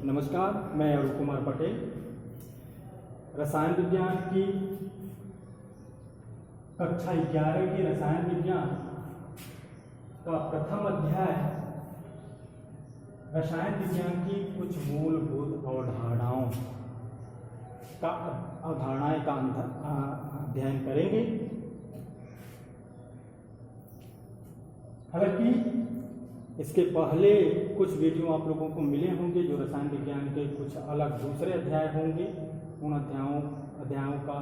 नमस्कार, मैं अरुण कुमार पटेल। रसायन विज्ञान की कक्षा 11 की रसायन विज्ञान का प्रथम अध्याय रसायन विज्ञान की कुछ मूलभूत अवधारणाएं का अध्ययन करेंगे। हालांकि इसके पहले कुछ वीडियो आप लोगों को मिले होंगे जो रसायन विज्ञान के कुछ अलग दूसरे अध्याय होंगे। उन अध्यायों का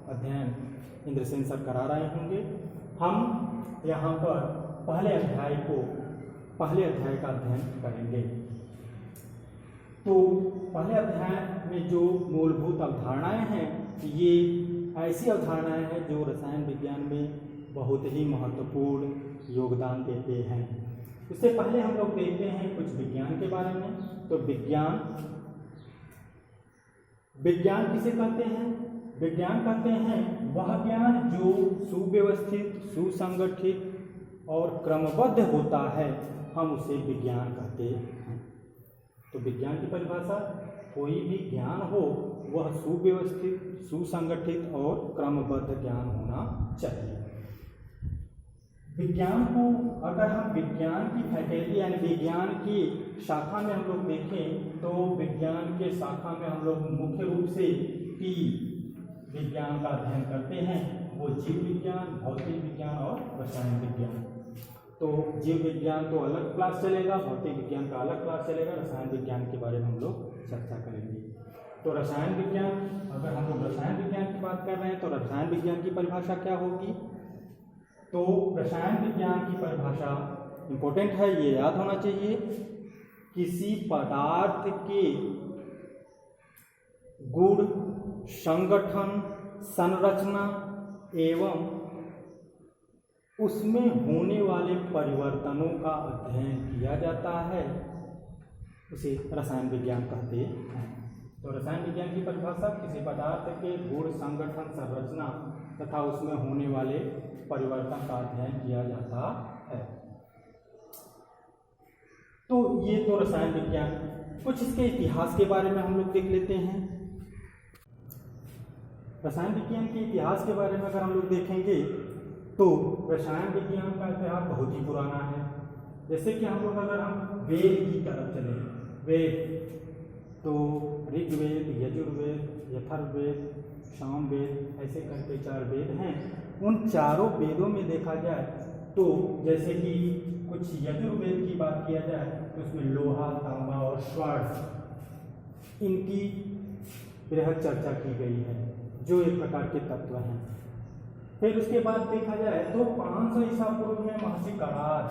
अध्ययन इंद्रसेन सर करा रहे होंगे। हम यहाँ पर पहले अध्याय का अध्ययन करेंगे। तो पहले अध्याय में जो मूलभूत अवधारणाएं हैं, ये ऐसी अवधारणाएं हैं जो रसायन विज्ञान में बहुत ही महत्वपूर्ण योगदान देते हैं। इससे पहले हम लोग देखते हैं कुछ विज्ञान के बारे में। तो विज्ञान किसे कहते हैं? विज्ञान कहते हैं वह ज्ञान जो सुव्यवस्थित, सुसंगठित और क्रमबद्ध होता है, हम उसे विज्ञान कहते हैं। तो विज्ञान की परिभाषा, कोई भी ज्ञान हो वह सुव्यवस्थित, सुसंगठित और क्रमबद्ध ज्ञान होना चाहिए। विज्ञान को अगर हम विज्ञान की फैकल्टी यानी विज्ञान की शाखा में हम लोग देखें तो विज्ञान के शाखा में हम लोग मुख्य रूप से 3 विज्ञान का अध्ययन करते हैं। वो जीव विज्ञान, भौतिक विज्ञान और रसायन विज्ञान। तो जीव विज्ञान तो अलग क्लास चलेगा, भौतिक विज्ञान का अलग क्लास चलेगा, रसायन विज्ञान के बारे में हम लोग चर्चा करेंगे। तो रसायन विज्ञान, अगर हम लोग रसायन विज्ञान की बात कर रहे हैं तो रसायन विज्ञान की परिभाषा क्या होगी? तो रसायन विज्ञान की परिभाषा इम्पोर्टेंट है, ये याद होना चाहिए। किसी पदार्थ के गुण, संगठन, संरचना एवं उसमें होने वाले परिवर्तनों का अध्ययन किया जाता है, उसे रसायन विज्ञान कहते हैं। तो रसायन विज्ञान की परिभाषा किसी पदार्थ के गुण, संगठन, संरचना तथा उसमें होने वाले परिवर्तन का अध्ययन किया जाता है। तो ये तो रसायन विज्ञान। कुछ इसके इतिहास के बारे में हम लोग देख लेते हैं। रसायन विज्ञान के इतिहास के बारे में अगर हम लोग देखेंगे तो रसायन विज्ञान का इतिहास बहुत ही पुराना है। जैसे कि हम लोग अगर हम वेद की तरफ चले, वेद तो ऋग्वेद, यजुर्वेद, अथर्ववेद, सामवेद, ऐसे करके 4 वेद हैं। उन चारों वेदों में देखा जाए तो जैसे कि कुछ यजुर्वेद की बात किया जाए तो उसमें लोहा, तांबा और स्वर्ण, इनकी बृहद चर्चा की गई है जो एक प्रकार के तत्व हैं। फिर उसके बाद देखा जाए तो 500 ईसा पूर्व में महर्षि कणाद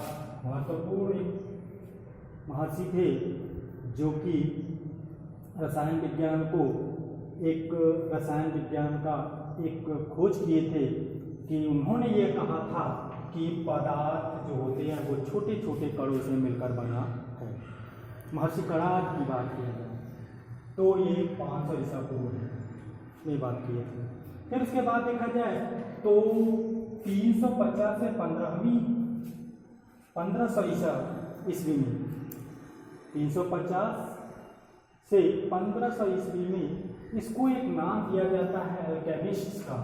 महत्वपूर्ण महर्षि थे जो कि रसायन विज्ञान का एक खोज किए थे कि उन्होंने ये कहा था कि पदार्थ जो होते हैं वो छोटे छोटे कणों से मिलकर बना है। महर्षि कणाद की बात की जाए तो ये 500 ईसा पूर्व में बात किए थे। फिर उसके बाद देखा जाए तो 350 से 1500 ईसा ईस्वी में, 350 से 1500 ईस्वी में इसको एक नाम दिया जाता है अल्केमिस्ट्स का।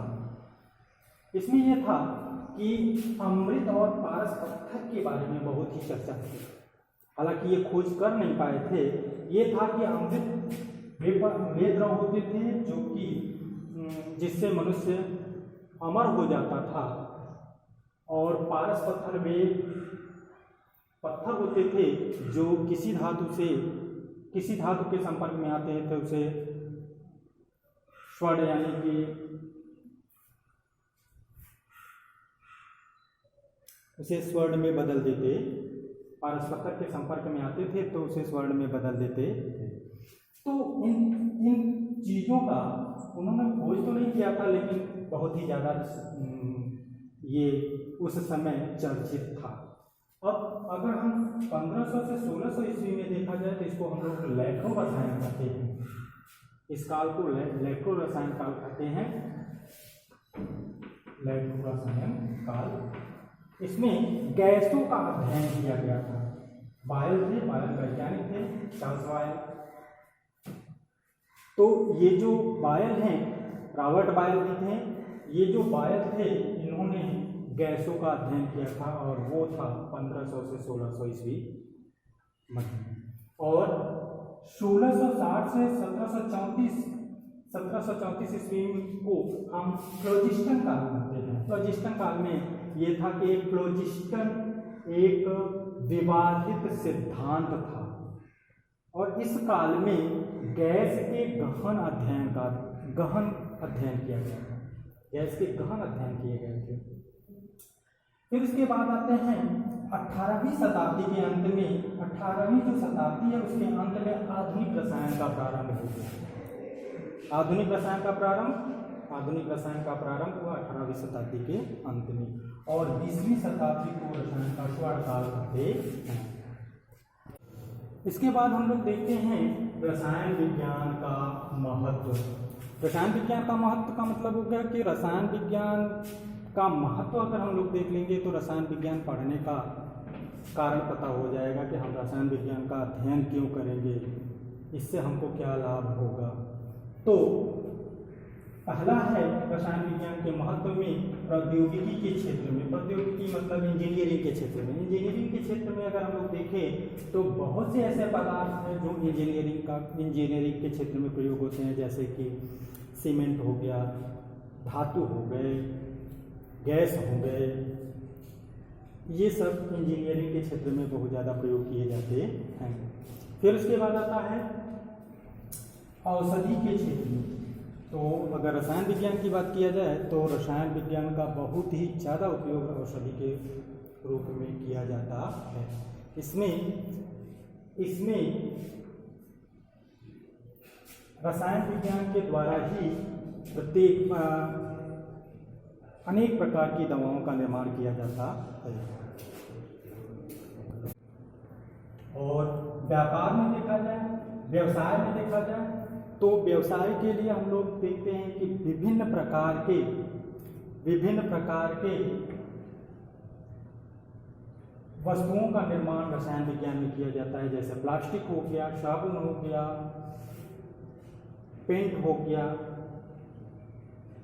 इसमें यह था कि अमृत और पारस पत्थर के बारे में बहुत ही चर्चा थी। हालांकि ये खोज कर नहीं पाए थे। ये था कि अमृत वे द्रव होते थे जो कि जिससे मनुष्य अमर हो जाता था, और पारस पत्थर वे पत्थर होते थे जो किसी धातु के संपर्क में आते हैं तो उसे स्वर्ण यानी कि उसे स्वर्ण में बदल देते। पारस पत्थर के संपर्क में आते थे तो उसे स्वर्ण में बदल देते थे। तो इन चीज़ों का उन्होंने खोज तो नहीं किया था, लेकिन बहुत ही ज़्यादा ये उस समय चर्चित था। अब अगर हम 1500 से 1600 ईस्वी में देखा जाए तो इसको हम लोग इलेक्ट्रो रसायन कहते हैं। इस काल को इलेक्ट्रो रसायन काल कहते हैं। इलेक्ट्रो रसायन काल, इसमें गैसों का अध्ययन किया गया था। बायल वैज्ञानिक थे, चार्ल्स बायल, तो ये जो बायल हैं, रॉबर्ट बायल भी थे, ये जो बायल थे इन्होंने गैसों का अध्ययन किया था और वो था 1500 से 1600 ईस्वी मध्य में। और 1660 से 1734 ईस्वी को हम फ्लोजिस्टन काल कहते हैं। फ्लोजिस्टन काल में ये था कि फ्लोजिस्टन एक विवादित सिद्धांत था और इस काल में गैस के गहन अध्ययन किया गया था। गैस के गहन अध्ययन किए गए थे। फिर इसके बाद आते हैं 18वीं शताब्दी के अंत में, 18वीं जो शताब्दी है उसके अंत में आधुनिक रसायन का प्रारंभ हो गया। आधुनिक रसायन का प्रारंभ हुआ 18वीं शताब्दी के अंत में और 20वीं शताब्दी को रसायन का स्वर्णकाल कहते हैं। इसके बाद हम लोग देखते हैं रसायन विज्ञान का महत्व। रसायन विज्ञान का महत्व का मतलब हो गया कि रसायन विज्ञान का महत्व अगर हम लोग देख लेंगे तो रसायन विज्ञान पढ़ने का कारण पता हो जाएगा कि हम रसायन विज्ञान का अध्ययन क्यों करेंगे, इससे हमको क्या लाभ होगा। तो पहला है रसायन विज्ञान के महत्व में प्रौद्योगिकी के क्षेत्र में, प्रौद्योगिकी मतलब इंजीनियरिंग के क्षेत्र में। इंजीनियरिंग के क्षेत्र में अगर हम लोग देखें तो बहुत से ऐसे पदार्थ हैं जो इंजीनियरिंग के क्षेत्र में प्रयोग होते हैं, जैसे कि सीमेंट हो गया, धातु हो गए, गैस हो गए, ये सब इंजीनियरिंग के क्षेत्र में बहुत ज़्यादा प्रयोग किए जाते हैं। फिर उसके बाद आता है औषधि के क्षेत्र में। तो अगर रसायन विज्ञान की बात किया जाए तो रसायन विज्ञान का बहुत ही ज़्यादा उपयोग औषधि के रूप में किया जाता है। इसमें रसायन विज्ञान के द्वारा ही अनेक प्रकार की दवाओं का निर्माण किया जाता है। और व्यापार में देखा जाए, व्यवसाय में देखा जाए तो व्यवसाय के लिए हम लोग देखते हैं कि विभिन्न प्रकार के वस्तुओं का निर्माण रसायन विज्ञान में किया जाता है। जैसे प्लास्टिक हो गया, साबुन हो गया, पेंट हो गया,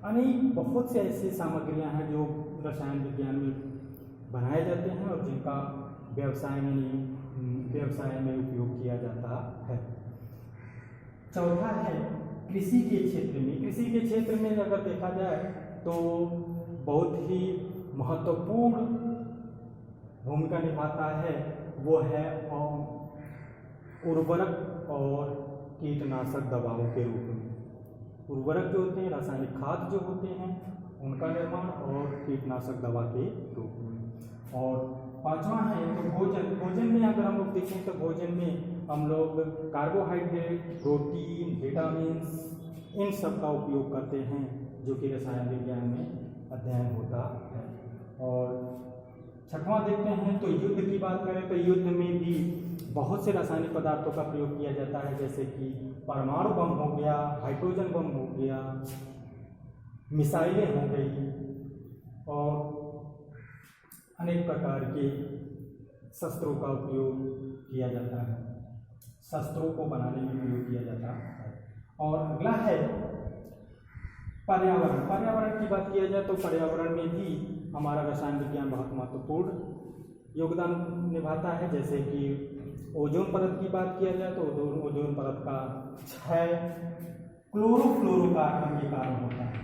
अनेक बहुत से ऐसी सामग्रियां हैं जो रसायन विज्ञान में बनाए जाते हैं और जिनका व्यवसाय में उपयोग किया जाता है। चौथा है कृषि के क्षेत्र में। कृषि के क्षेत्र में अगर देखा जाए तो बहुत ही महत्वपूर्ण भूमिका निभाता है, वो है उर्वरक और कीटनाशक दवाओं के रूप में। उर्वरक जो होते हैं, रासायनिक खाद जो होते हैं, उनका निर्माण और कीटनाशक दवा के रूप में। और पांचवा है तो भोजन में अगर हम लोग देखें तो भोजन में हम लोग कार्बोहाइड्रेट, प्रोटीन, विटामिन इन सब का उपयोग करते हैं जो कि रसायन विज्ञान में अध्ययन होता है। और छठवां देखते हैं तो युद्ध की बात करें तो युद्ध में भी बहुत से रासायनिक पदार्थों का प्रयोग किया जाता है, जैसे कि परमाणु बम हो गया, हाइड्रोजन बम हो गया, मिसाइलें हो गई और अनेक प्रकार के शस्त्रों का उपयोग किया जाता है, शस्त्रों को बनाने में प्रयोग किया जाता है। और अगला है पर्यावरण। पर्यावरण की बात किया जाए तो पर्यावरण में भी हमारा रसायन विज्ञान बहुत महत्वपूर्ण योगदान निभाता है। जैसे कि ओजोन परत की बात किया जाए तो ओजोन परत का क्षय क्लोरोफ्लोरोकार्बन के कारण होता है।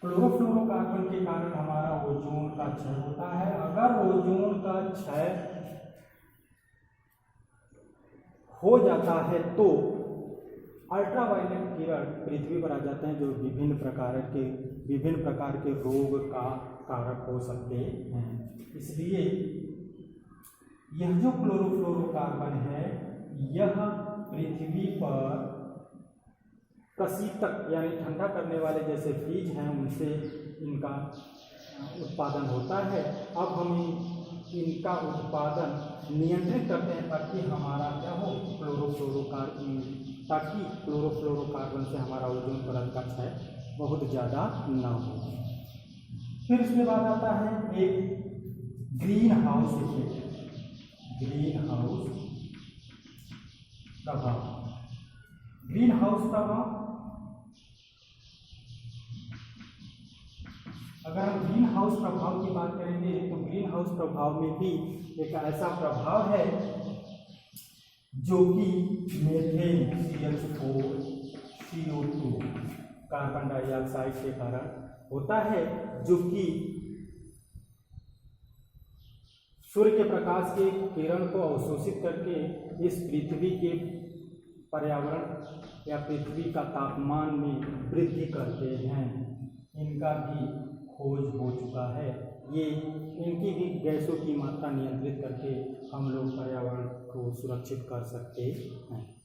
क्लोरोफ्लोरोकार्बन के कारण हमारा ओजोन का क्षय होता है। अगर ओजोन का क्षय हो जाता है तो अल्ट्रावायलेट किरण पृथ्वी पर आ जाते हैं, जो विभिन्न प्रकार के रोग का कारक हो सकते हैं। इसलिए यह जो क्लोरोफ्लोरोकार्बन है, यह पृथ्वी पर प्रशीतक यानी ठंडा करने वाले जैसे फ्रिज हैं, उनसे इनका उत्पादन होता है। अब हम इनका उत्पादन नियंत्रित करते हैं ताकि हमारा क्या हो, क्लोरोफ्लोरोकार्बन से हमारा ओजोन परत का क्षय बहुत ज़्यादा ना हो। फिर इसके बाद आता है एक ग्रीन हाउस इफेक्ट। प्रभाव। ग्रीन हाउस प्रभाव, अगर हम ग्रीन हाउस प्रभाव की बात करेंगे तो ग्रीन हाउस प्रभाव में भी एक ऐसा प्रभाव है जो कि methane CH4 CO2 carbon dioxide के कारण होता है, जो कि सूर्य के प्रकाश के किरण को अवशोषित करके इस पृथ्वी के पर्यावरण या पृथ्वी का तापमान में वृद्धि करते हैं। इनका भी खोज हो चुका है। ये इनकी भी गैसों की मात्रा नियंत्रित करके हम लोग पर्यावरण को सुरक्षित कर सकते हैं।